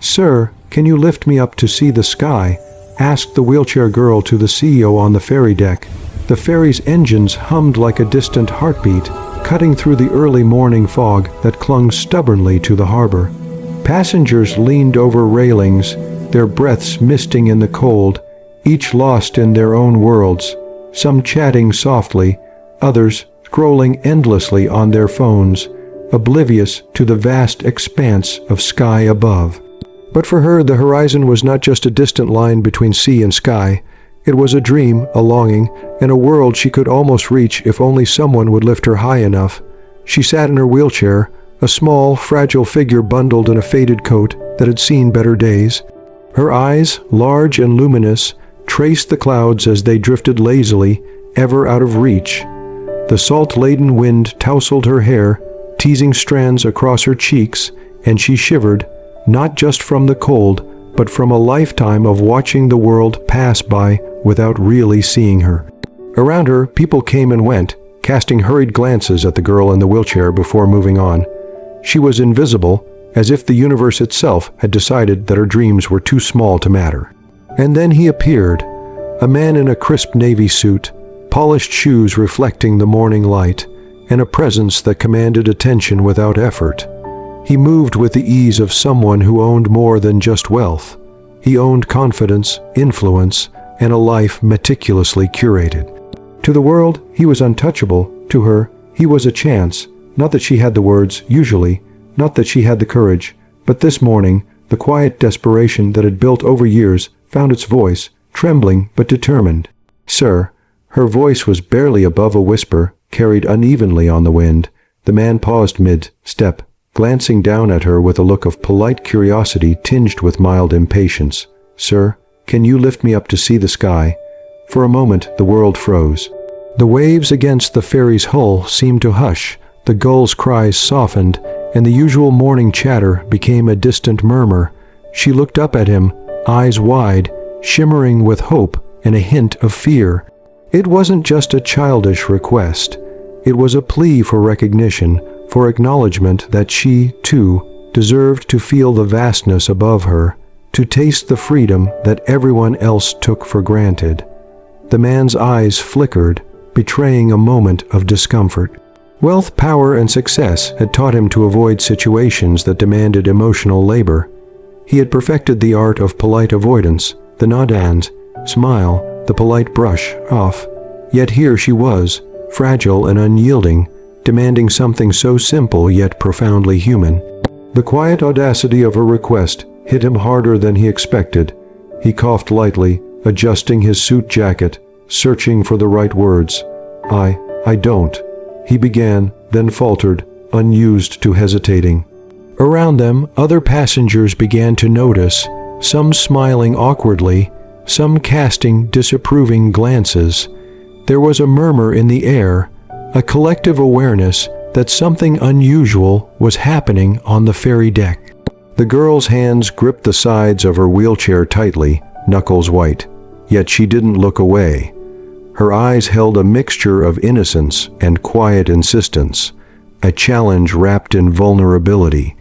"Sir, can you lift me up to see the sky?" asked the wheelchair girl to the CEO on the ferry deck. The ferry's engines hummed like a distant heartbeat, cutting through the early morning fog that clung stubbornly to the harbor. Passengers leaned over railings, their breaths misting in the cold, each lost in their own worlds, some chatting softly, others scrolling endlessly on their phones, oblivious to the vast expanse of sky above. But for her, the horizon was not just a distant line between sea and sky. It was a dream, a longing, and a world she could almost reach if only someone would lift her high enough. She sat in her wheelchair, a small, fragile figure bundled in a faded coat that had seen better days. Her eyes, large and luminous, traced the clouds as they drifted lazily, ever out of reach. The salt-laden wind tousled her hair, teasing strands across her cheeks, and she shivered, not just from the cold, but from a lifetime of watching the world pass by without really seeing her. Around her, people came and went, casting hurried glances at the girl in the wheelchair before moving on. She was invisible, as if the universe itself had decided that her dreams were too small to matter. And then he appeared, a man in a crisp navy suit, polished shoes reflecting the morning light, and a presence that commanded attention without effort. He moved with the ease of someone who owned more than just wealth. He owned confidence, influence, and a life meticulously curated. To the world, he was untouchable. To her, he was a chance. Not that she had the words, usually, not that she had the courage, but this morning, the quiet desperation that had built over years found its voice, trembling but determined. "Sir." Her voice was barely above a whisper, carried unevenly on the wind. The man paused mid-step, glancing down at her with a look of polite curiosity tinged with mild impatience. "Sir, can you lift me up to see the sky?" For a moment, the world froze. The waves against the ferry's hull seemed to hush, the gulls' cries softened, and the usual morning chatter became a distant murmur. She looked up at him, eyes wide, shimmering with hope and a hint of fear. It wasn't just a childish request. It was a plea for recognition, for acknowledgement that she, too, deserved to feel the vastness above her, to taste the freedom that everyone else took for granted. The man's eyes flickered, betraying a moment of discomfort. Wealth, power, and success had taught him to avoid situations that demanded emotional labor. He had perfected the art of polite avoidance, the nod and smile, the polite brush off. Yet here she was, fragile and unyielding, demanding something so simple yet profoundly human. The quiet audacity of her request hit him harder than he expected. He coughed lightly, adjusting his suit jacket, searching for the right words. I don't," he began, then faltered, unused to hesitating. Around them, other passengers began to notice, some smiling awkwardly, some casting disapproving glances. There was a murmur in the air, a collective awareness that something unusual was happening on the ferry deck. The girl's hands gripped the sides of her wheelchair tightly, knuckles white, yet she didn't look away. Her eyes held a mixture of innocence and quiet insistence, a challenge wrapped in vulnerability.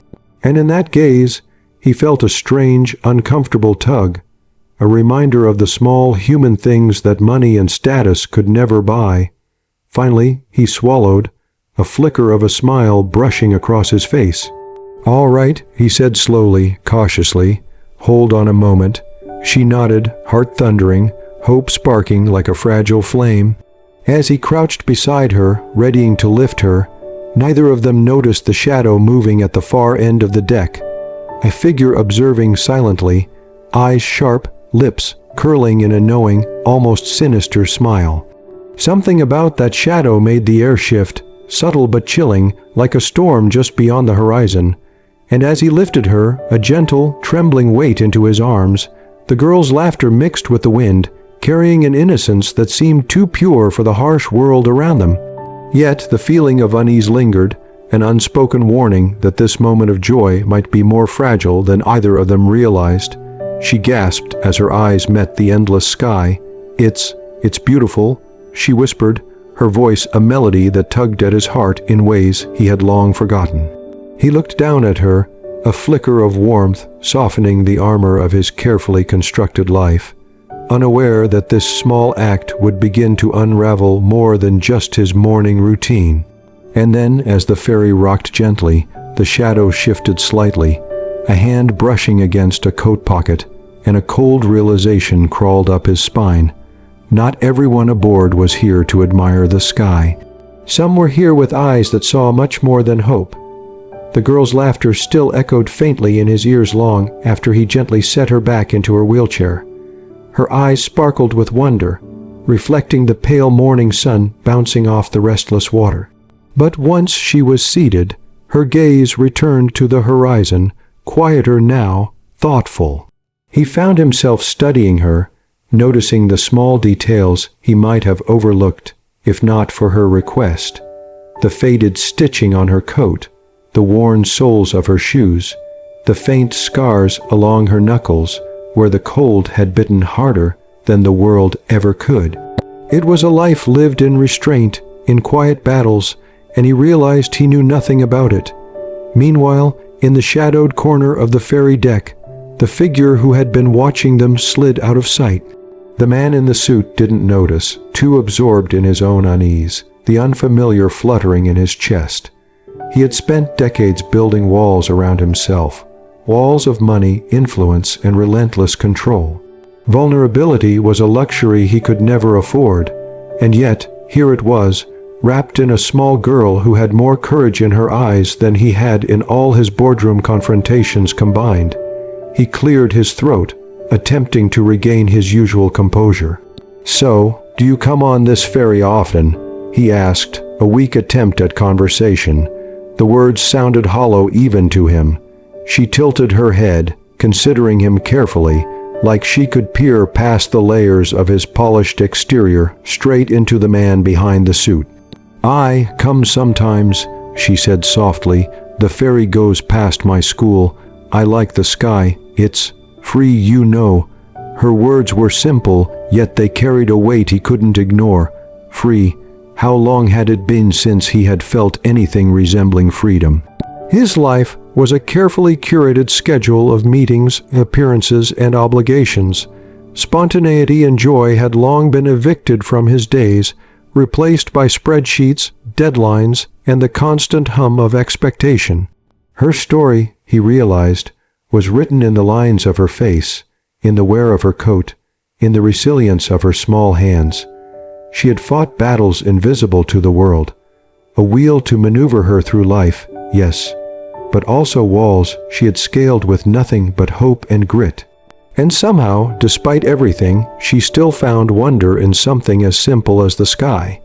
And in that gaze, he felt a strange, uncomfortable tug, a reminder of the small human things that money and status could never buy. Finally, he swallowed, a flicker of a smile brushing across his face. "All right," he said slowly, cautiously. "Hold on a moment." She nodded, heart thundering, hope sparking like a fragile flame. As he crouched beside her, readying to lift her, neither of them noticed the shadow moving at the far end of the deck. A figure observing silently, eyes sharp, lips curling in a knowing, almost sinister smile. Something about that shadow made the air shift, subtle but chilling, like a storm just beyond the horizon. And as he lifted her, a gentle, trembling weight into his arms, the girl's laughter mixed with the wind, carrying an innocence that seemed too pure for the harsh world around them. Yet the feeling of unease lingered, an unspoken warning that this moment of joy might be more fragile than either of them realized. She gasped as her eyes met the endless sky. It's beautiful," she whispered, her voice a melody that tugged at his heart in ways he had long forgotten. He looked down at her, a flicker of warmth softening the armor of his carefully constructed life, unaware that this small act would begin to unravel more than just his morning routine. And then, as the ferry rocked gently, the shadow shifted slightly, a hand brushing against a coat pocket, and a cold realization crawled up his spine. Not everyone aboard was here to admire the sky. Some were here with eyes that saw much more than hope. The girl's laughter still echoed faintly in his ears long after he gently set her back into her wheelchair. Her eyes sparkled with wonder, reflecting the pale morning sun bouncing off the restless water. But once she was seated, her gaze returned to the horizon, quieter now, thoughtful. He found himself studying her, noticing the small details he might have overlooked if not for her request. The faded stitching on her coat, the worn soles of her shoes, the faint scars along her knuckles where the cold had bitten harder than the world ever could. It was a life lived in restraint, in quiet battles, and he realized he knew nothing about it. Meanwhile, in the shadowed corner of the ferry deck, the figure who had been watching them slid out of sight. The man in the suit didn't notice, too absorbed in his own unease, the unfamiliar fluttering in his chest. He had spent decades building walls around himself, walls of money, influence, and relentless control. Vulnerability was a luxury he could never afford, and yet, here it was, wrapped in a small girl who had more courage in her eyes than he had in all his boardroom confrontations combined. He cleared his throat, attempting to regain his usual composure. "So, do you come on this ferry often?" he asked, a weak attempt at conversation. The words sounded hollow even to him. She tilted her head, considering him carefully, like she could peer past the layers of his polished exterior straight into the man behind the suit. "I come sometimes," she said softly. "The ferry goes past my school. I like the sky. It's free, you know." Her words were simple, yet they carried a weight he couldn't ignore. Free. How long had it been since he had felt anything resembling freedom? His life was a carefully curated schedule of meetings, appearances, and obligations. Spontaneity and joy had long been evicted from his days, replaced by spreadsheets, deadlines, and the constant hum of expectation. Her story, he realized, was written in the lines of her face, in the wear of her coat, in the resilience of her small hands. She had fought battles invisible to the world, a wheel to maneuver her through life, yes, but also walls she had scaled with nothing but hope and grit. And somehow, despite everything, she still found wonder in something as simple as the sky.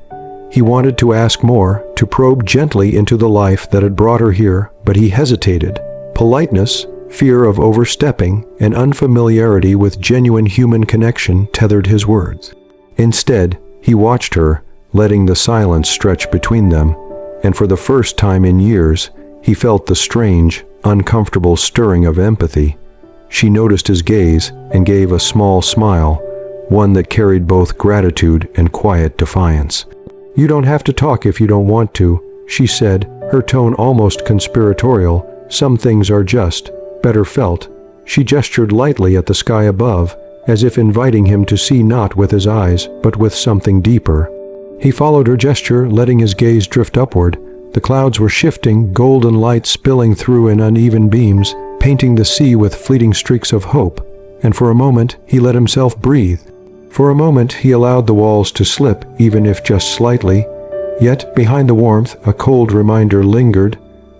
He wanted to ask more, to probe gently into the life that had brought her here, but he hesitated. Politeness, fear of overstepping, and unfamiliarity with genuine human connection tethered his words. Instead, he watched her, letting the silence stretch between them, and for the first time in years, he felt the strange, uncomfortable stirring of empathy. She noticed his gaze and gave a small smile, one that carried both gratitude and quiet defiance. "You don't have to talk if you don't want to," she said, her tone almost conspiratorial. "Some things are just better felt." She gestured lightly at the sky above, as if inviting him to see not with his eyes, but with something deeper. He followed her gesture, letting his gaze drift upward. The clouds were shifting, golden light spilling through in uneven beams, painting the sea with fleeting streaks of hope, and for a moment he let himself breathe. For a moment he allowed the walls to slip, even if just slightly. Yet behind the warmth, a cold reminder lingered.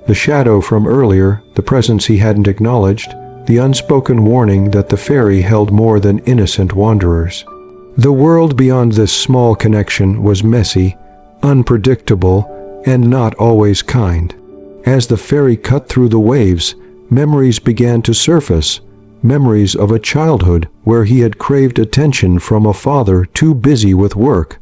The shadow from earlier, the presence he hadn't acknowledged, the unspoken warning that the ferry held more than innocent wanderers. The world beyond this small connection was messy, unpredictable, and not always kind. As the ferry cut through the waves, memories began to surface, memories of a childhood where he had craved attention from a father too busy with work,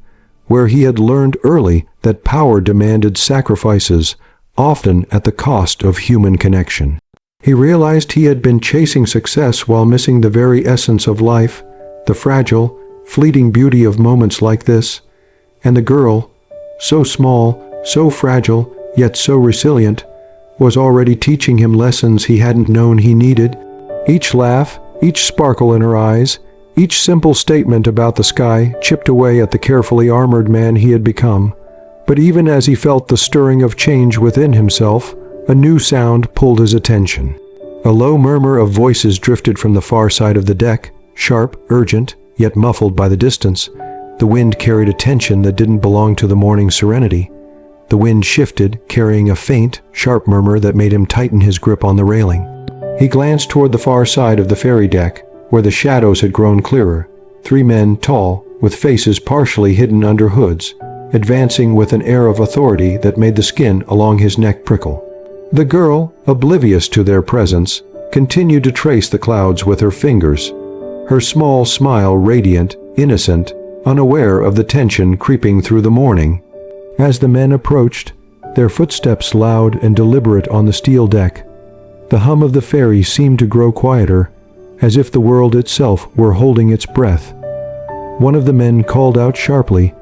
where he had learned early that power demanded sacrifices, often at the cost of human connection. He realized he had been chasing success while missing the very essence of life, the fragile, fleeting beauty of moments like this, and the girl, so small, so fragile, yet so resilient, was already teaching him lessons he hadn't known he needed. Each laugh, each sparkle in her eyes, each simple statement about the sky chipped away at the carefully armored man he had become. But even as he felt the stirring of change within himself, a new sound pulled his attention. A low murmur of voices drifted from the far side of the deck, sharp, urgent, yet muffled by the distance. The wind carried a tension that didn't belong to the morning's serenity. The wind shifted, carrying a faint, sharp murmur that made him tighten his grip on the railing. He glanced toward the far side of the ferry deck, where the shadows had grown clearer. 3 men, tall, with faces partially hidden under hoods, advancing with an air of authority that made the skin along his neck prickle. The girl, oblivious to their presence, continued to trace the clouds with her fingers, her small smile radiant, innocent, unaware of the tension creeping through the morning. As the men approached, their footsteps loud and deliberate on the steel deck, the hum of the ferry seemed to grow quieter, as if the world itself were holding its breath. One of the men called out sharply,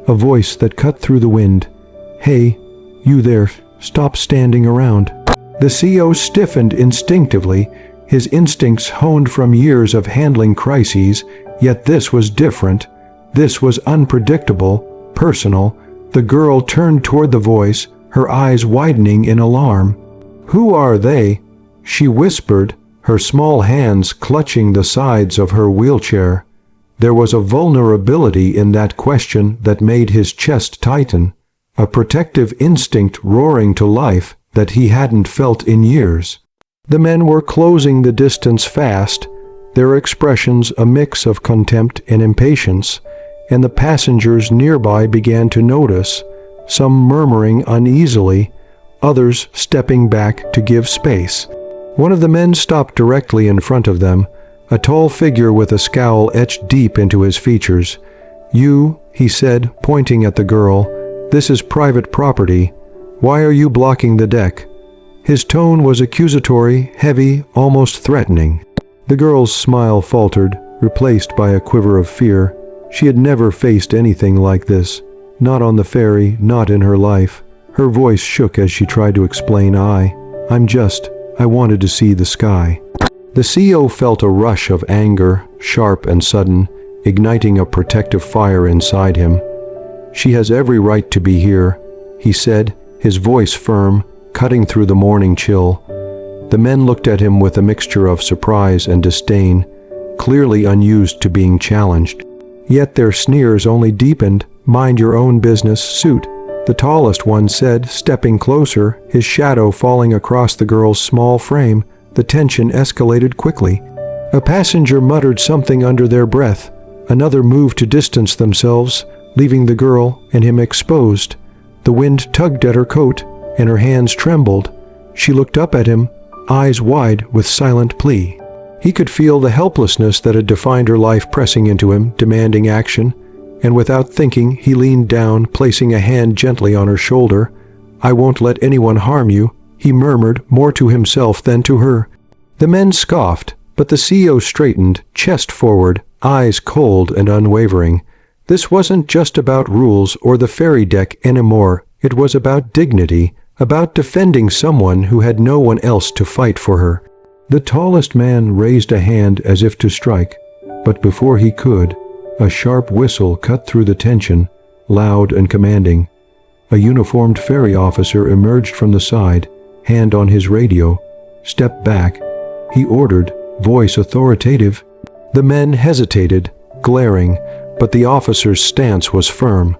a voice that cut through the wind, "Hey, you there, stop standing around." The CO stiffened instinctively, his instincts honed from years of handling crises, yet this was different. This was unpredictable, personal. The girl turned toward the voice, her eyes widening in alarm. "Who are they?" she whispered, her small hands clutching the sides of her wheelchair. There was a vulnerability in that question that made his chest tighten, a protective instinct roaring to life that he hadn't felt in years. The men were closing the distance fast, their expressions a mix of contempt and impatience, and the passengers nearby began to notice, some murmuring uneasily, others stepping back to give space. One of the men stopped directly in front of them, a tall figure with a scowl etched deep into his features. "You," he said, pointing at the girl, "this is private property. Why are you blocking the deck?" His tone was accusatory, heavy, almost threatening. The girl's smile faltered, replaced by a quiver of fear. She had never faced anything like this. Not on the ferry, not in her life. Her voice shook as she tried to explain, I wanted to see the sky." The CO felt a rush of anger, sharp and sudden, igniting a protective fire inside him. "She has every right to be here," he said, his voice firm, cutting through the morning chill. The men looked at him with a mixture of surprise and disdain, clearly unused to being challenged. Yet their sneers only deepened. "Mind your own business, suit," the tallest one said, stepping closer, his shadow falling across the girl's small frame. The tension escalated quickly. A passenger muttered something under their breath. Another moved to distance themselves, leaving the girl and him exposed. The wind tugged at her coat, and her hands trembled. She looked up at him, eyes wide with silent plea. He could feel the helplessness that had defined her life pressing into him, demanding action, and without thinking, he leaned down, placing a hand gently on her shoulder. "I won't let anyone harm you," he murmured, more to himself than to her. The men scoffed, but the CO straightened, chest forward, eyes cold and unwavering. This wasn't just about rules or the ferry deck anymore. It was about dignity, about defending someone who had no one else to fight for her. The tallest man raised a hand as if to strike, but before he could, a sharp whistle cut through the tension, loud and commanding. A uniformed ferry officer emerged from the side, hand on his radio. "Step back," he ordered, voice authoritative. The men hesitated, glaring, but the officer's stance was firm.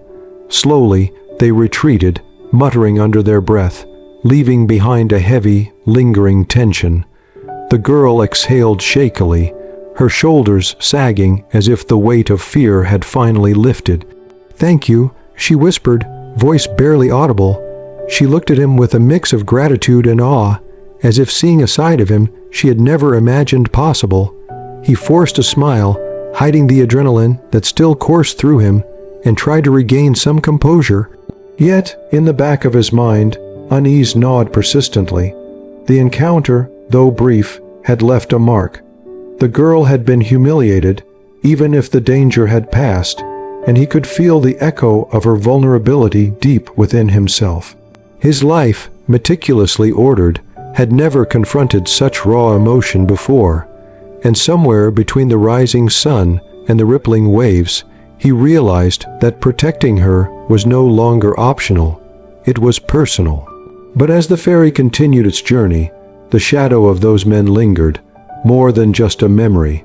Slowly, they retreated, muttering under their breath, leaving behind a heavy, lingering tension. The girl exhaled shakily, her shoulders sagging as if the weight of fear had finally lifted. "Thank you," she whispered, voice barely audible. She looked at him with a mix of gratitude and awe, as if seeing a side of him she had never imagined possible. He forced a smile, hiding the adrenaline that still coursed through him, and tried to regain some composure. Yet, in the back of his mind, unease gnawed persistently. The encounter, though brief, had left a mark. The girl had been humiliated, even if the danger had passed, and he could feel the echo of her vulnerability deep within himself. His life, meticulously ordered, had never confronted such raw emotion before. And somewhere between the rising sun and the rippling waves, he realized that protecting her was no longer optional. It was personal. But as the ferry continued its journey, the shadow of those men lingered, more than just a memory.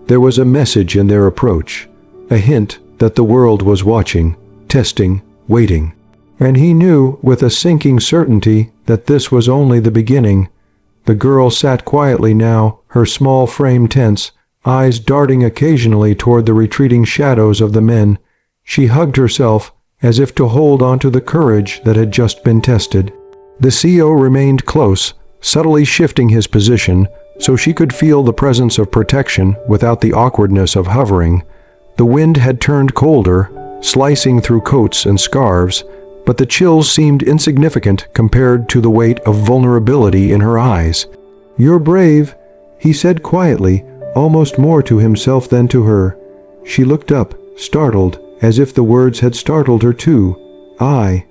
There was a message in their approach, a hint that the world was watching, testing, waiting. And he knew with a sinking certainty that this was only the beginning. The girl sat quietly now, her small frame tense, eyes darting occasionally toward the retreating shadows of the men. She hugged herself as if to hold on to the courage that had just been tested. The CEO remained close, subtly shifting his position so she could feel the presence of protection without the awkwardness of hovering. The wind had turned colder, slicing through coats and scarves, but the chills seemed insignificant compared to the weight of vulnerability in her eyes. "You're brave," he said quietly, almost more to himself than to her. She looked up, startled, as if the words had startled her too. I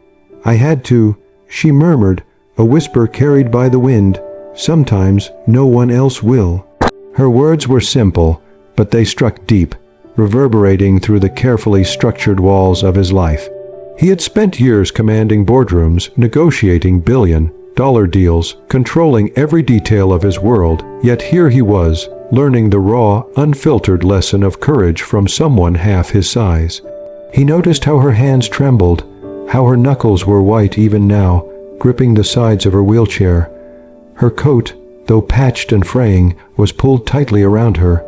had to," she murmured, a whisper carried by the wind. "Sometimes no one else will." Her words were simple, but they struck deep, reverberating through the carefully structured walls of his life. He had spent years commanding boardrooms, negotiating billion-dollar deals, controlling every detail of his world, yet here he was, learning the raw, unfiltered lesson of courage from someone half his size. He noticed how her hands trembled, how her knuckles were white even now, gripping the sides of her wheelchair. Her coat, though patched and fraying, was pulled tightly around her,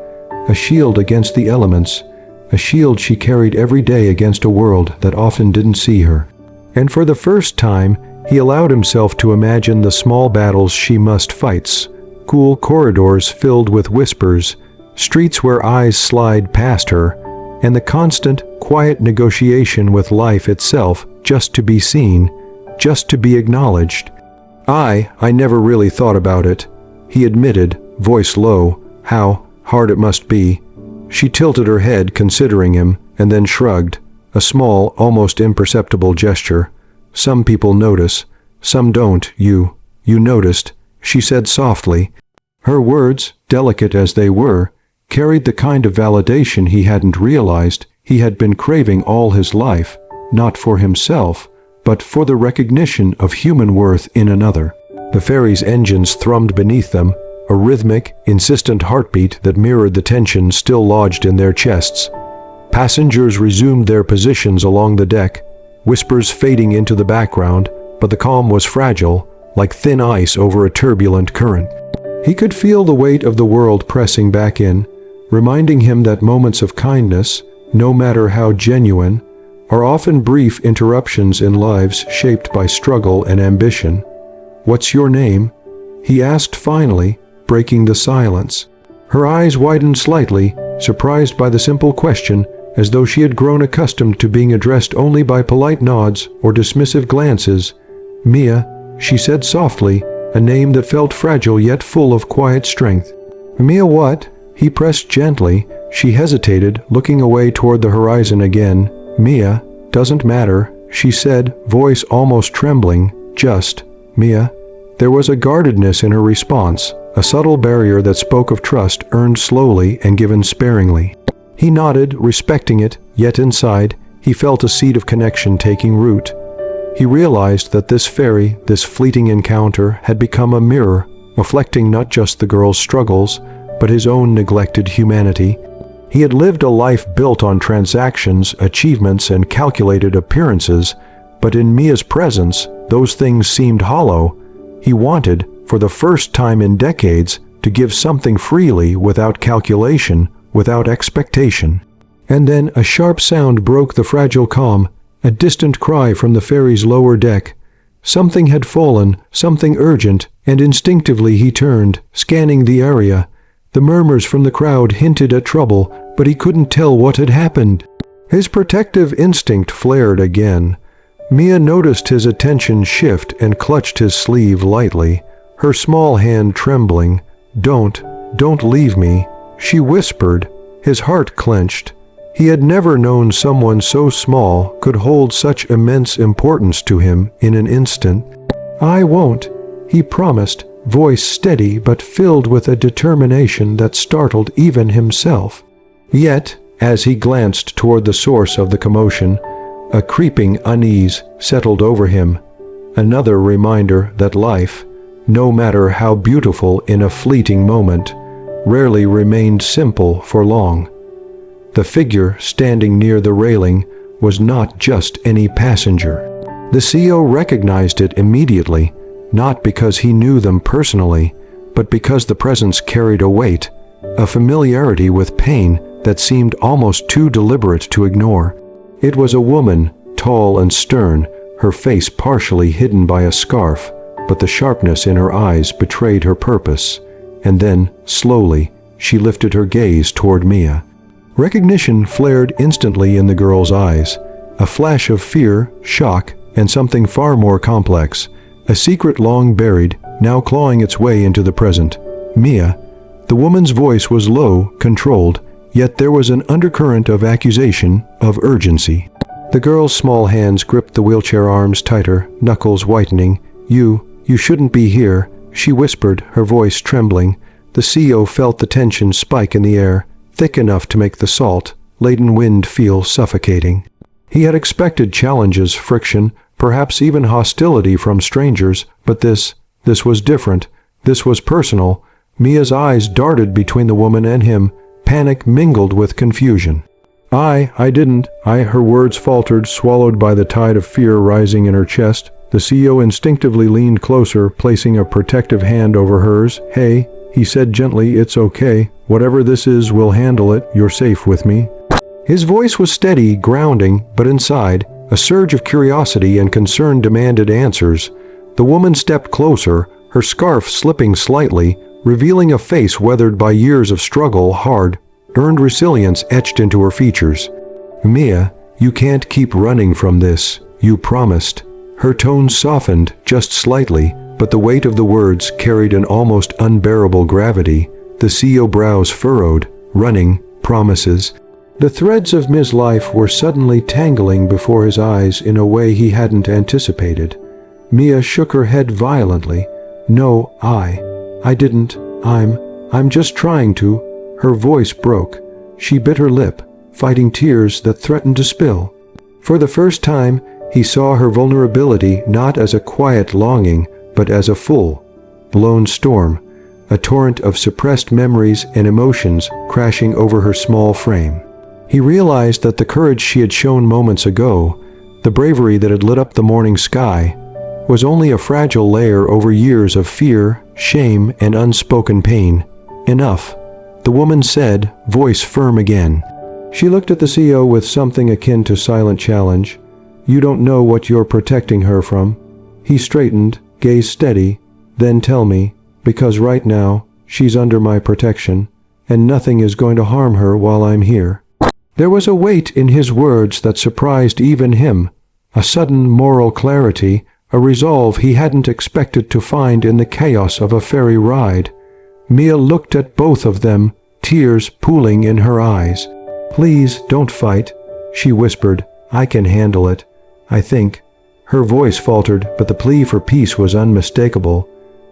a shield against the elements, a shield she carried every day against a world that often didn't see her. And for the first time, he allowed himself to imagine the small battles she must fight, cool corridors filled with whispers, streets where eyes slide past her, and the constant, quiet negotiation with life itself just to be seen, just to be acknowledged. I never really thought about it," he admitted, voice low. "How hard it must be." She tilted her head, considering him, and then shrugged, a small, almost imperceptible gesture. "Some people notice, some don't. You noticed," she said softly. Her words, delicate as they were, carried the kind of validation he hadn't realized he had been craving all his life, not for himself, but for the recognition of human worth in another. The ferry's engines thrummed beneath them, a rhythmic, insistent heartbeat that mirrored the tension still lodged in their chests. Passengers resumed their positions along the deck, whispers fading into the background, but the calm was fragile, like thin ice over a turbulent current. He could feel the weight of the world pressing back in, reminding him that moments of kindness, no matter how genuine, are often brief interruptions in lives shaped by struggle and ambition. "What's your name?" he asked finally, breaking the silence. Her eyes widened slightly, surprised by the simple question, as though she had grown accustomed to being addressed only by polite nods or dismissive glances. "Mia," she said softly, a name that felt fragile yet full of quiet strength. "Mia what?" He pressed gently. She hesitated, looking away toward the horizon again. "Mia, doesn't matter," she said, voice almost trembling. "Just Mia." There was a guardedness in her response, a subtle barrier that spoke of trust earned slowly and given sparingly. He nodded, respecting it, yet inside, he felt a seed of connection taking root. He realized that this ferry, this fleeting encounter, had become a mirror, reflecting not just the girl's struggles, but his own neglected humanity. He had lived a life built on transactions, achievements, and calculated appearances, but in Mia's presence, those things seemed hollow. He wanted, for the first time in decades, to give something freely without calculation, without expectation. And then a sharp sound broke the fragile calm, a distant cry from the ferry's lower deck. Something had fallen, something urgent, and instinctively he turned, scanning the area. The murmurs from the crowd hinted at trouble, but he couldn't tell what had happened. His protective instinct flared again. Mia noticed his attention shift and clutched his sleeve lightly, her small hand trembling. Don't leave me," she whispered. His heart clenched. He had never known someone so small could hold such immense importance to him in an instant. "I won't," he promised, voice steady but filled with a determination that startled even himself. Yet, as he glanced toward the source of the commotion, a creeping unease settled over him, another reminder that life, no matter how beautiful in a fleeting moment, rarely remained simple for long. The figure standing near the railing was not just any passenger. The CEO recognized it immediately, not because he knew them personally, but because the presence carried a weight, a familiarity with pain that seemed almost too deliberate to ignore. It was a woman, tall and stern, her face partially hidden by a scarf, but the sharpness in her eyes betrayed her purpose. And then, slowly, she lifted her gaze toward Mia. Recognition flared instantly in the girl's eyes, a flash of fear, shock, and something far more complex, a secret long buried, now clawing its way into the present. "Mia." The woman's voice was low, controlled, yet there was an undercurrent of accusation, of urgency. The girl's small hands gripped the wheelchair arms tighter, knuckles whitening. You shouldn't be here," she whispered, her voice trembling. The CEO felt the tension spike in the air, thick enough to make the salt-laden wind feel suffocating. He had expected challenges, friction, perhaps even hostility from strangers, but this was different. This was personal. Mia's eyes darted between the woman and him, panic mingled with confusion. I didn't. Her words faltered, swallowed by the tide of fear rising in her chest. The CEO instinctively leaned closer, placing a protective hand over hers. "Hey," he said gently, "it's okay. Whatever this is, we'll handle it. You're safe with me." His voice was steady, grounding, but inside, a surge of curiosity and concern demanded answers. The woman stepped closer, her scarf slipping slightly, revealing a face weathered by years of struggle, hard-earned resilience etched into her features. "Mia, you can't keep running from this. You promised." Her tone softened just slightly, but the weight of the words carried an almost unbearable gravity. The CEO brows furrowed. Running, promises. The threads of Mia's life were suddenly tangling before his eyes in a way he hadn't anticipated. Mia shook her head violently. "No, I didn't. I'm just trying to." Her voice broke. She bit her lip, fighting tears that threatened to spill. For the first time, he saw her vulnerability not as a quiet longing, but as a full-blown storm, a torrent of suppressed memories and emotions crashing over her small frame. He realized that the courage she had shown moments ago, the bravery that had lit up the morning sky, was only a fragile layer over years of fear, shame, and unspoken pain. "Enough," the woman said, voice firm again. She looked at the CEO with something akin to silent challenge. "You don't know what you're protecting her from." He straightened, gaze steady. "Then tell me, because right now, she's under my protection, and nothing is going to harm her while I'm here." There was a weight in his words that surprised even him, a sudden moral clarity, a resolve he hadn't expected to find in the chaos of a ferry ride. Mia looked at both of them, tears pooling in her eyes. "Please, don't fight," she whispered. "I can handle it, I think." Her voice faltered, but the plea for peace was unmistakable.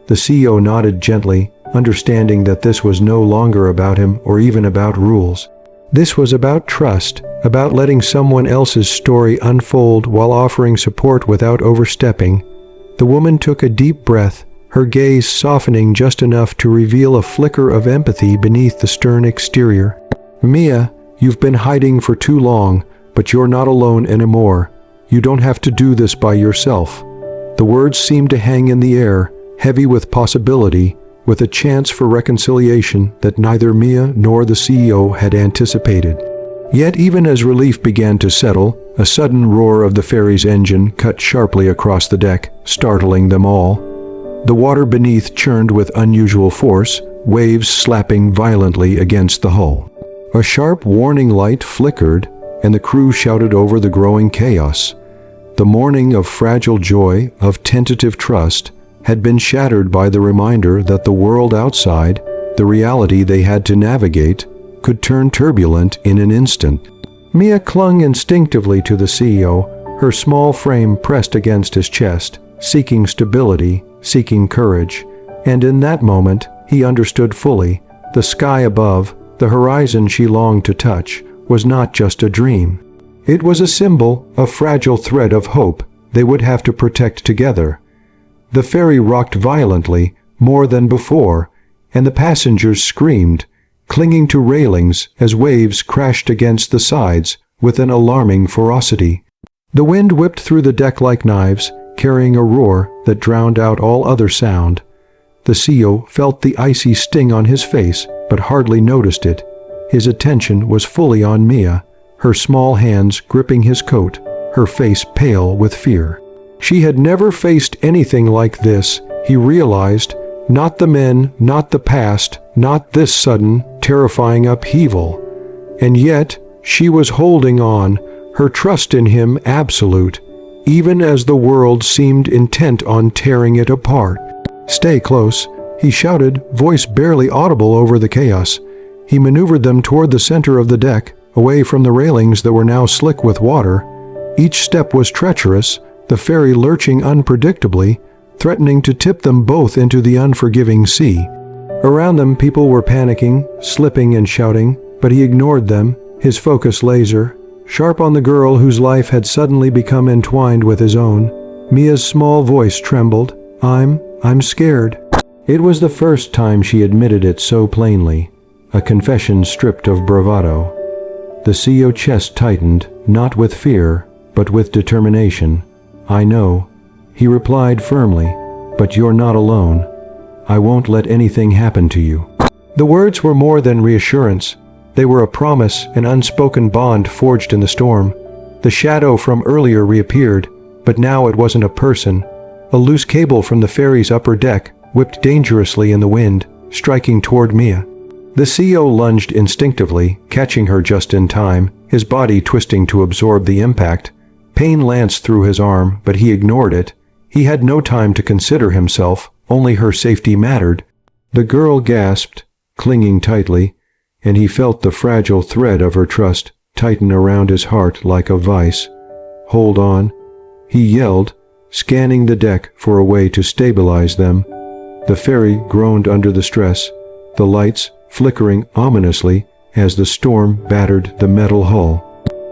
The CEO nodded gently, understanding that this was no longer about him or even about rules. This was about trust, about letting someone else's story unfold while offering support without overstepping. The woman took a deep breath, her gaze softening just enough to reveal a flicker of empathy beneath the stern exterior. "Mia, you've been hiding for too long, but you're not alone anymore. You don't have to do this by yourself." The words seemed to hang in the air, heavy with possibility, with a chance for reconciliation that neither Mia nor the CEO had anticipated. Yet even as relief began to settle, a sudden roar of the ferry's engine cut sharply across the deck, startling them all. The water beneath churned with unusual force, waves slapping violently against the hull. A sharp warning light flickered, and the crew shouted over the growing chaos. The morning of fragile joy, of tentative trust, had been shattered by the reminder that the world outside, the reality they had to navigate, could turn turbulent in an instant. Mia clung instinctively to the CEO, her small frame pressed against his chest, seeking stability, seeking courage. And in that moment, he understood fully, the sky above, the horizon she longed to touch, was not just a dream. It was a symbol, a fragile thread of hope they would have to protect together. The ferry rocked violently, more than before, and the passengers screamed, clinging to railings as waves crashed against the sides with an alarming ferocity. The wind whipped through the deck like knives, carrying a roar that drowned out all other sound. The CEO felt the icy sting on his face, but hardly noticed it. His attention was fully on Mia, her small hands gripping his coat, her face pale with fear. She had never faced anything like this, he realized. Not the men, not the past, not this sudden, terrifying upheaval. And yet, she was holding on, her trust in him absolute, even as the world seemed intent on tearing it apart. "Stay close," he shouted, voice barely audible over the chaos. He maneuvered them toward the center of the deck, away from the railings that were now slick with water. Each step was treacherous, the ferry lurching unpredictably, threatening to tip them both into the unforgiving sea. Around them, people were panicking, slipping and shouting, but he ignored them, his focus laser, sharp on the girl whose life had suddenly become entwined with his own. Mia's small voice trembled. I'm scared." It was the first time she admitted it so plainly, a confession stripped of bravado. The CEO's chest tightened, not with fear, but with determination. "I know," he replied firmly, "but you're not alone. I won't let anything happen to you." The words were more than reassurance. They were a promise, an unspoken bond forged in the storm. The shadow from earlier reappeared, but now it wasn't a person. A loose cable from the ferry's upper deck whipped dangerously in the wind, striking toward Mia. The CEO lunged instinctively, catching her just in time, his body twisting to absorb the impact. Pain lanced through his arm, but he ignored it. He had no time to consider himself, only her safety mattered. The girl gasped, clinging tightly, and he felt the fragile thread of her trust tighten around his heart like a vice. "Hold on," he yelled, scanning the deck for a way to stabilize them. The ferry groaned under the stress, the lights flickering ominously as the storm battered the metal hull.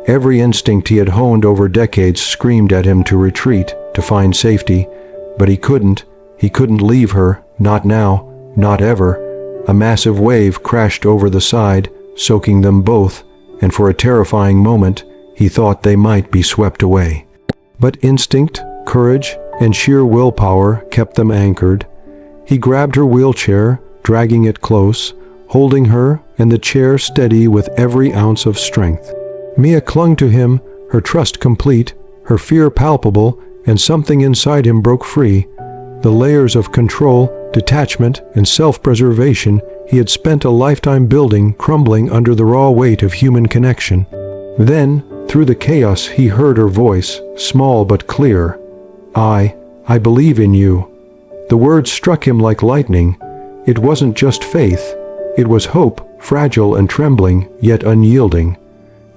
Every instinct he had honed over decades screamed at him to retreat, to find safety, but he couldn't leave her, not now, not ever. A massive wave crashed over the side, soaking them both, and for a terrifying moment, he thought they might be swept away. But instinct, courage, and sheer willpower kept them anchored. He grabbed her wheelchair, dragging it close, holding her and the chair steady with every ounce of strength. Mia clung to him, her trust complete, her fear palpable, and something inside him broke free. The layers of control, detachment, and self-preservation he had spent a lifetime building crumbling under the raw weight of human connection. Then, through the chaos, he heard her voice, small but clear. I believe in you." The words struck him like lightning. It wasn't just faith. It was hope, fragile and trembling, yet unyielding.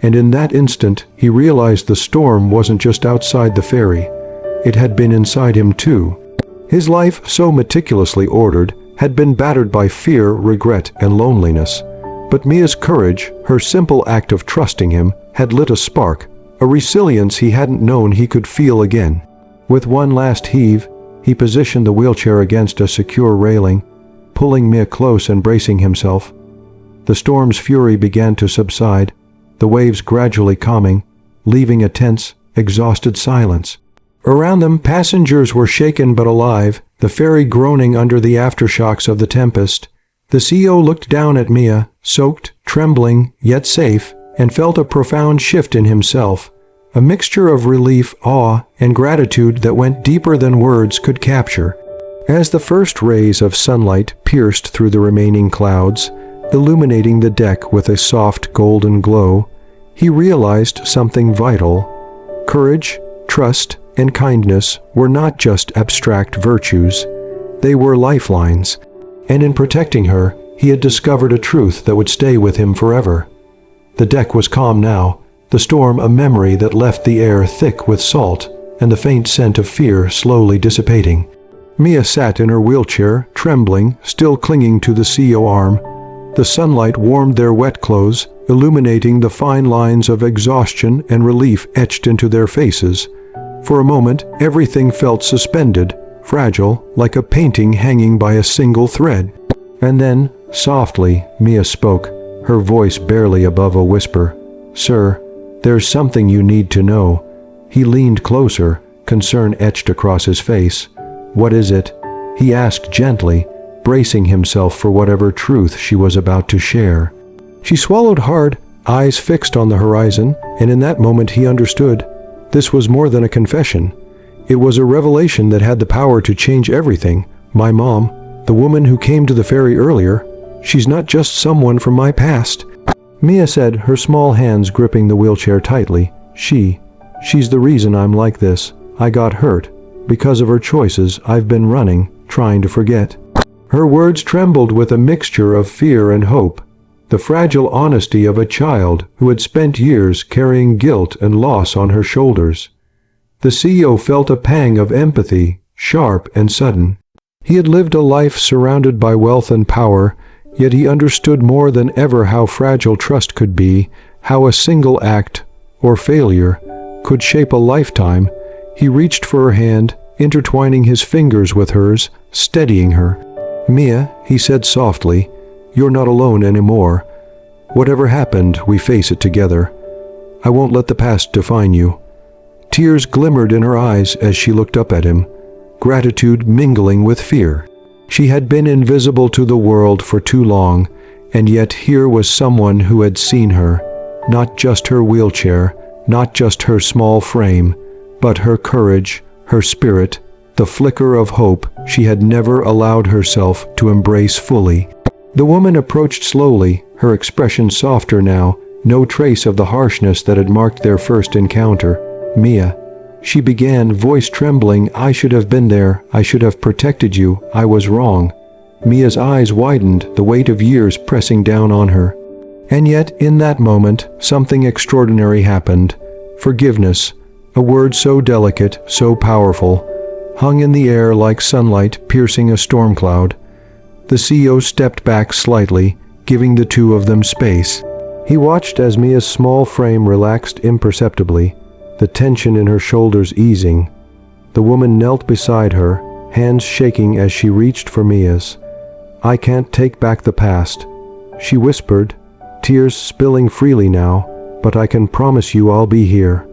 And in that instant, he realized the storm wasn't just outside the ferry. It had been inside him too. His life, so meticulously ordered, had been battered by fear, regret, and loneliness. But Mia's courage, her simple act of trusting him, had lit a spark, a resilience he hadn't known he could feel again. With one last heave, he positioned the wheelchair against a secure railing, pulling Mia close and bracing himself. The storm's fury began to subside, the waves gradually calming, leaving a tense, exhausted silence. Around them, passengers were shaken but alive, the ferry groaning under the aftershocks of the tempest. The CEO looked down at Mia, soaked, trembling, yet safe, and felt a profound shift in himself, a mixture of relief, awe, and gratitude that went deeper than words could capture. As the first rays of sunlight pierced through the remaining clouds, illuminating the deck with a soft golden glow, he realized something vital. Courage, trust, and kindness were not just abstract virtues. They were lifelines, and in protecting her, he had discovered a truth that would stay with him forever. The deck was calm now, the storm a memory that left the air thick with salt, and the faint scent of fear slowly dissipating. Mia sat in her wheelchair, trembling, still clinging to the CEO arm. The sunlight warmed their wet clothes, illuminating the fine lines of exhaustion and relief etched into their faces. For a moment, everything felt suspended, fragile, like a painting hanging by a single thread. And then, softly, Mia spoke, her voice barely above a whisper. "Sir, there's something you need to know." He leaned closer, concern etched across his face. "What is it?" he asked gently, bracing himself for whatever truth she was about to share. She swallowed hard, eyes fixed on the horizon, and in that moment he understood. This was more than a confession. It was a revelation that had the power to change everything. My mom, the woman who came to the ferry earlier, she's not just someone from my past. Mia said, her small hands gripping the wheelchair tightly. She's the reason I'm like this. I got hurt. Because of her choices, I've been running, trying to forget. Her words trembled with a mixture of fear and hope. The fragile honesty of a child who had spent years carrying guilt and loss on her shoulders. The CEO felt a pang of empathy, sharp and sudden. He had lived a life surrounded by wealth and power, yet he understood more than ever how fragile trust could be, how a single act, or failure, could shape a lifetime. He reached for her hand, intertwining his fingers with hers, steadying her. "Mia," he said softly, "you're not alone anymore. Whatever happened, we face it together. I won't let the past define you." Tears glimmered in her eyes as she looked up at him, gratitude mingling with fear. She had been invisible to the world for too long, and yet here was someone who had seen her, not just her wheelchair, not just her small frame, but her courage, her spirit, the flicker of hope she had never allowed herself to embrace fully. The woman approached slowly, her expression softer now, no trace of the harshness that had marked their first encounter. "Mia," she began, voice trembling, "I should have been there. I should have protected you. I was wrong." Mia's eyes widened, the weight of years pressing down on her. And yet, in that moment, something extraordinary happened. Forgiveness, a word so delicate, so powerful, hung in the air like sunlight piercing a storm cloud. The CEO stepped back slightly, giving the two of them space. He watched as Mia's small frame relaxed imperceptibly, the tension in her shoulders easing. The woman knelt beside her, hands shaking as she reached for Mia's. "I can't take back the past," she whispered, tears spilling freely now, "but I can promise you I'll be here,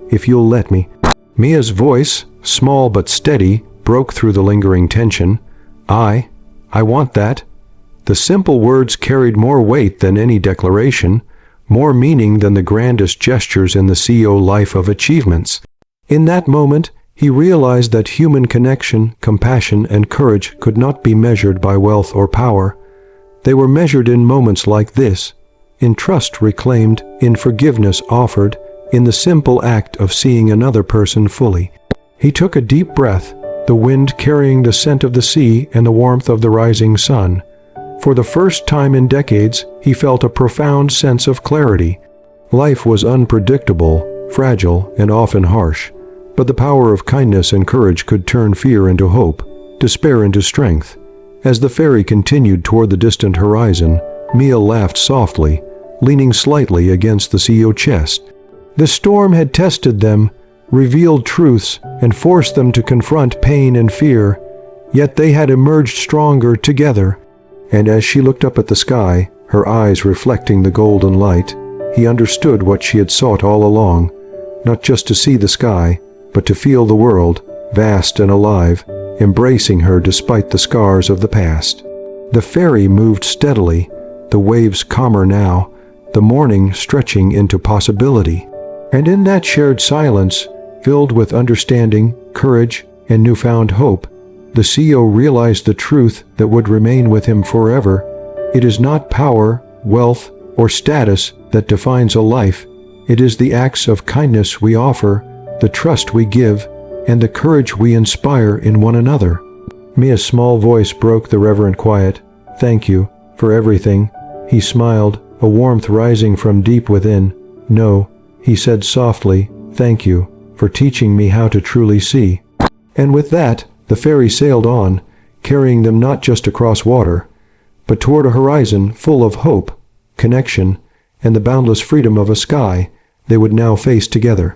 if you'll let me." Mia's voice, small but steady, broke through the lingering tension. I want that." The simple words carried more weight than any declaration, more meaning than the grandest gestures in the CEO life of achievements. In that moment, he realized that human connection, compassion, and courage could not be measured by wealth or power. They were measured in moments like this, in trust reclaimed, in forgiveness offered, in the simple act of seeing another person fully. He took a deep breath, the wind carrying the scent of the sea and the warmth of the rising sun. For the first time in decades, he felt a profound sense of clarity. Life was unpredictable, fragile, and often harsh, but the power of kindness and courage could turn fear into hope, despair into strength. As the ferry continued toward the distant horizon, Mia laughed softly, leaning slightly against the CEO chest. The storm had tested them, revealed truths, and forced them to confront pain and fear, yet they had emerged stronger together. And as she looked up at the sky, her eyes reflecting the golden light, he understood what she had sought all along, not just to see the sky, but to feel the world, vast and alive, embracing her despite the scars of the past. The ferry moved steadily, the waves calmer now, the morning stretching into possibility. And in that shared silence, filled with understanding, courage, and newfound hope, the CEO realized the truth that would remain with him forever. It is not power, wealth, or status that defines a life. It is the acts of kindness we offer, the trust we give, and the courage we inspire in one another. Mia's small voice broke the reverent quiet. "Thank you for everything." He smiled, a warmth rising from deep within. "No," he said softly, "thank you for teaching me how to truly see." And with that, the ferry sailed on, carrying them not just across water, but toward a horizon full of hope, connection, and the boundless freedom of a sky they would now face together.